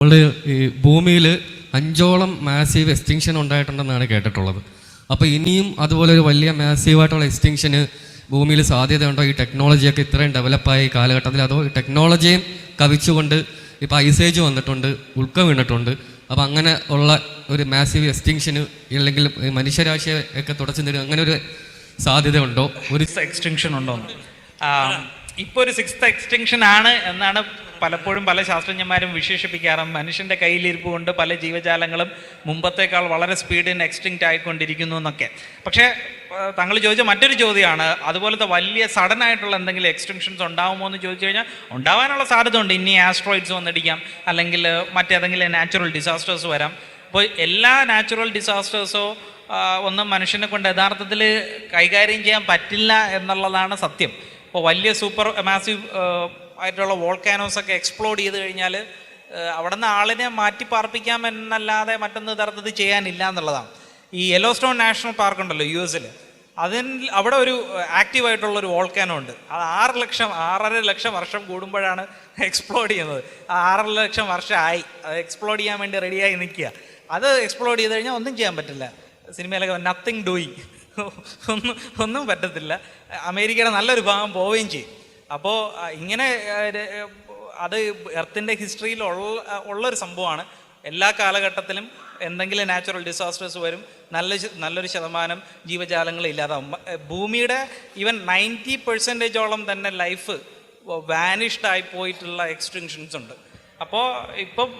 നമ്മൾ ഈ ഭൂമിയിൽ 5ഓളം മാസീവ് എക്സ്റ്റിങ്ഷൻ ഉണ്ടായിട്ടുണ്ടെന്നാണ് കേട്ടിട്ടുള്ളത്. അപ്പോൾ ഇനിയും അതുപോലെ ഒരു വലിയ മാസീവായിട്ടുള്ള എക്സ്റ്റിങ്ഷന് ഭൂമിയിൽ സാധ്യതയുണ്ടോ? ഈ ടെക്നോളജിയൊക്കെ ഇത്രയും ഡെവലപ്പായ ഈ കാലഘട്ടത്തിൽ, അതോ ഈ ടെക്നോളജിയും കവിച്ചുകൊണ്ട് ഇപ്പോൾ ഐസേജ് വന്നിട്ടുണ്ട്, ഉൾക്ക വീണിട്ടുണ്ട്. അപ്പോൾ അങ്ങനെ ഉള്ള ഒരു മാസീവ് എക്സ്റ്റിങ്ഷന് അല്ലെങ്കിൽ മനുഷ്യരാശിയെ ഒക്കെ തുടച്ചു തരും, അങ്ങനെ ഒരു സാധ്യത ഉണ്ടോ? ഒരു എക്സ്റ്റിങ്ഷൻ ഉണ്ടോ? ഇപ്പോൾ ഒരു 6th എക്സ്റ്റിങ്ഷൻ ആണ് എന്നാണ് പലപ്പോഴും പല ശാസ്ത്രജ്ഞന്മാരും വിശേഷിപ്പിക്കാറ്. മനുഷ്യൻ്റെ കയ്യിലിരിപ്പ് കൊണ്ട് പല ജീവജാലങ്ങളും മുമ്പത്തേക്കാൾ വളരെ സ്പീഡിന് എക്സ്റ്റിങ്ക്റ്റ് ആയിക്കൊണ്ടിരിക്കുന്നു എന്നൊക്കെ. പക്ഷേ താങ്കൾ ചോദിച്ച മറ്റൊരു ചോദ്യമാണ്, അതുപോലത്തെ വലിയ സഡൻ ആയിട്ടുള്ള എന്തെങ്കിലും എക്സ്റ്റിങ്ഷൻസ് ഉണ്ടാകുമോ എന്ന് ചോദിച്ചു കഴിഞ്ഞാൽ ഉണ്ടാവാനുള്ള സാധ്യത ഉണ്ട്. ഇനി ആസ്ട്രോയിഡ്സ് വന്നിടിക്കാം, അല്ലെങ്കിൽ മറ്റേതെങ്കിലും നാച്ചുറൽ ഡിസാസ്റ്റേഴ്സ് വരാം. അപ്പോൾ എല്ലാ നാച്ചുറൽ ഡിസാസ്റ്റേഴ്സോ ഒന്നും മനുഷ്യനെ കൊണ്ട് യഥാർത്ഥത്തിൽ കൈകാര്യം ചെയ്യാൻ പറ്റില്ല എന്നുള്ളതാണ് സത്യം. ഇപ്പോൾ വലിയ സൂപ്പർ മാസീവ് ആയിട്ടുള്ള വോൾക്കാനോസൊക്കെ എക്സ്പ്ലോഡ് ചെയ്ത് കഴിഞ്ഞാൽ അവിടെ നിന്ന് ആളിനെ മാറ്റി പാർപ്പിക്കാം എന്നല്ലാതെ മറ്റൊന്ന് തരത്തിൽ ചെയ്യാനില്ല എന്നുള്ളതാണ്. ഈ യെല്ലോസ്റ്റോൺ നാഷണൽ പാർക്ക് ഉണ്ടല്ലോ US-ൽ, അവിടെ ഒരു ആക്റ്റീവായിട്ടുള്ളൊരു വോൾക്കാനോ ഉണ്ട്. അത് 6.5 ലക്ഷം വർഷം കൂടുമ്പോഴാണ് എക്സ്പ്ലോഡ് ചെയ്യുന്നത്. 6 ലക്ഷം വർഷമായി അത് എക്സ്പ്ലോഡ് ചെയ്യാൻ വേണ്ടി റെഡിയായി നിൽക്കുക. അത് എക്സ്പ്ലോഡ് ചെയ്ത് കഴിഞ്ഞാൽ ഒന്നും ചെയ്യാൻ പറ്റില്ല. സിനിമയിലൊക്കെ നത്തിങ് ഡൂയിങ്, ഒന്നും പറ്റത്തില്ല. അമേരിക്കയുടെ നല്ലൊരു ഭാഗം പോവുകയും ചെയ്യും. അപ്പോൾ ഇങ്ങനെ അത് എർത്തിൻ്റെ ഹിസ്റ്ററിയിൽ ഉള്ളൊരു സംഭവമാണ്. എല്ലാ കാലഘട്ടത്തിലും എന്തെങ്കിലും നാച്ചുറൽ ഡിസാസ്റ്റേഴ്സ് വരും, നല്ലൊരു ശതമാനം ജീവജാലങ്ങൾ ഇല്ലാതാവും. ഭൂമിയുടെ ഈവൻ 90% തന്നെ ലൈഫ് വാനിഷ്ഡ് ആയി പോയിട്ടുള്ള എക്സ്റ്റിങ്ഷൻസ് ഉണ്ട്. അപ്പോൾ ഇപ്പം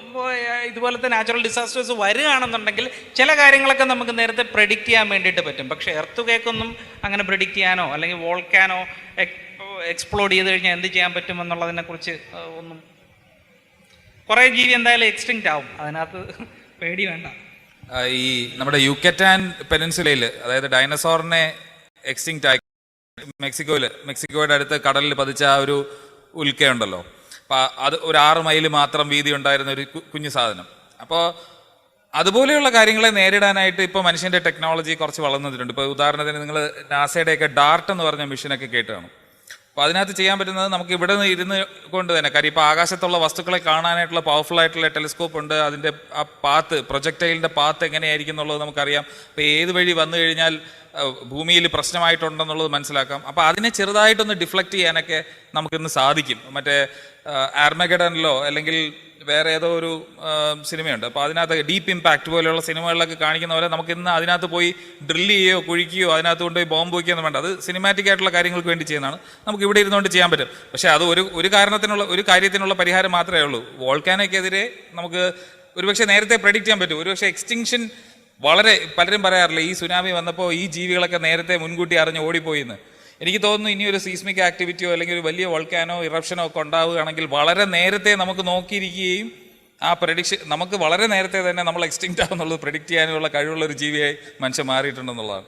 ഇതുപോലത്തെ നാച്ചുറൽ ഡിസാസ്റ്റേഴ്സ് വരികയാണെന്നുണ്ടെങ്കിൽ ചില കാര്യങ്ങളൊക്കെ നമുക്ക് നേരത്തെ പ്രെഡിക്റ്റ് ചെയ്യാൻ വേണ്ടിയിട്ട് പറ്റും. പക്ഷേ എർത്ത് കേക്കൊന്നും അങ്ങനെ പ്രെഡിക്റ്റ് ചെയ്യാനോ അല്ലെങ്കിൽ വോൾക്കാനോ എക്സ്പ്ലോഡ് ചെയ്ത് കഴിഞ്ഞാൽ എന്ത് ചെയ്യാൻ പറ്റുമെന്നുള്ളതിനെക്കുറിച്ച് ഒന്നും. കുറേ ജീവി എന്തായാലും എക്സ്റ്റിങ്ക്റ്റ് ആവും, അതിനകത്ത് പേടി വേണ്ട. ഈ നമ്മുടെ യുക്കറ്റാൻ പെനിൻസുലയിൽ, അതായത് ഡൈനസോറിനെ എക്സ്റ്റിങ്ക്റ്റ് ആയി മെക്സിക്കോയുടെ അടുത്ത് കടലിൽ പതിച്ച ആ ഒരു ഉൽക്കയുണ്ടല്ലോ, അപ്പോൾ അത് ഒരു 6 മൈൽ മാത്രം വീതി ഉണ്ടായിരുന്ന ഒരു കുഞ്ഞു സാധനം. അപ്പോൾ അതുപോലെയുള്ള കാര്യങ്ങളെ നേരിടാനായിട്ട് ഇപ്പോൾ മനുഷ്യൻ്റെ ടെക്നോളജി കുറച്ച് വളർന്നിട്ടുണ്ട്. ഇപ്പോൾ ഉദാഹരണത്തിന് നിങ്ങൾ നാസയുടെയൊക്കെ ഡാർട്ട് എന്ന് പറഞ്ഞ മിഷനൊക്കെ കേട്ട് കാണും. അപ്പോൾ അതിനകത്ത് ചെയ്യാൻ പറ്റുന്നത് നമുക്ക് ഇവിടെ നിന്ന് ഇരുന്ന് കൊണ്ട് തന്നെ, കാര്യം ഇപ്പോൾ ആകാശത്തുള്ള വസ്തുക്കളെ കാണാനായിട്ടുള്ള പവർഫുൾ ആയിട്ടുള്ള ടെലിസ്കോപ്പ് ഉണ്ട്. അതിൻ്റെ ആ പാത്ത്, പ്രൊജക്ടൈലിൻ്റെ പാത്ത് എങ്ങനെയായിരിക്കും എന്നുള്ളത് നമുക്കറിയാം. അപ്പോൾ ഏത് വഴി വന്നു കഴിഞ്ഞാൽ ഭൂമിയിൽ പ്രശ്നമായിട്ടുണ്ടെന്നുള്ളത് മനസ്സിലാക്കാം. അപ്പോൾ അതിനെ ചെറുതായിട്ടൊന്ന് ഡിഫ്ലക്റ്റ് ചെയ്യാനൊക്കെ നമുക്കിന്ന് സാധിക്കും. മറ്റേ ആർമഗഡനിലോ അല്ലെങ്കിൽ വേറെ ഏതോ ഒരു സിനിമയുണ്ട്, അപ്പോൾ അതിനകത്ത് ഡീപ്പ് ഇമ്പാക്റ്റ് പോലെയുള്ള സിനിമകളിലൊക്കെ കാണിക്കുന്ന പോലെ നമുക്കിന്ന് അതിനകത്ത് പോയി ഡ്രില്ല് ചെയ്യുകയോ കുഴിക്കുകയോ അതിനകത്ത് കൊണ്ടുപോയി ബോംബ് വയ്ക്കുകയൊന്നും വേണ്ട. അത് സിനിമാറ്റിക് ആയിട്ടുള്ള കാര്യങ്ങൾക്ക് വേണ്ടി ചെയ്യുന്നതാണ്, നമുക്ക് ഇവിടെ ഇരുന്നുകൊണ്ട് ചെയ്യാൻ പറ്റും. പക്ഷേ അത് ഒരു കാര്യത്തിനുള്ള പരിഹാരം മാത്രമേ ഉള്ളൂ. വോൾക്കാനോയ്ക്കെതിരെ നമുക്ക് ഒരുപക്ഷെ നേരത്തെ പ്രെഡിക്റ്റ് ചെയ്യാൻ പറ്റും. ഒരുപക്ഷെ എക്സ്റ്റിങ്ഷൻ വളരെ പലരും പറയാറില്ല, ഈ സുനാമി വന്നപ്പോൾ ഈ ജീവികളൊക്കെ നേരത്തെ മുൻകൂട്ടി അറിഞ്ഞ് ഓടിപ്പോയി എന്ന്. എനിക്ക് തോന്നുന്നു ഇനി ഒരു സീസ്മിക് ആക്ടിവിറ്റിയോ അല്ലെങ്കിൽ ഒരു വലിയ വോൾക്കാനോ ഇറപ്ഷനോ ഒക്കെ ഉണ്ടാവുകയാണെങ്കിൽ വളരെ നേരത്തെ നമുക്ക് നോക്കിയിരിക്കുകയും ആ പ്രഡിക്ഷൻ നമുക്ക് വളരെ നേരത്തെ തന്നെ നമ്മൾ എക്സ്റ്റിങ്ക്റ്റ് ആവുന്നുള്ളത് പ്രെഡിക്റ്റ് ചെയ്യാനുള്ള കഴിവുള്ള ഒരു ജീവിയായി മനുഷ്യൻ മാറിയിട്ടുണ്ടെന്നുള്ളതാണ്.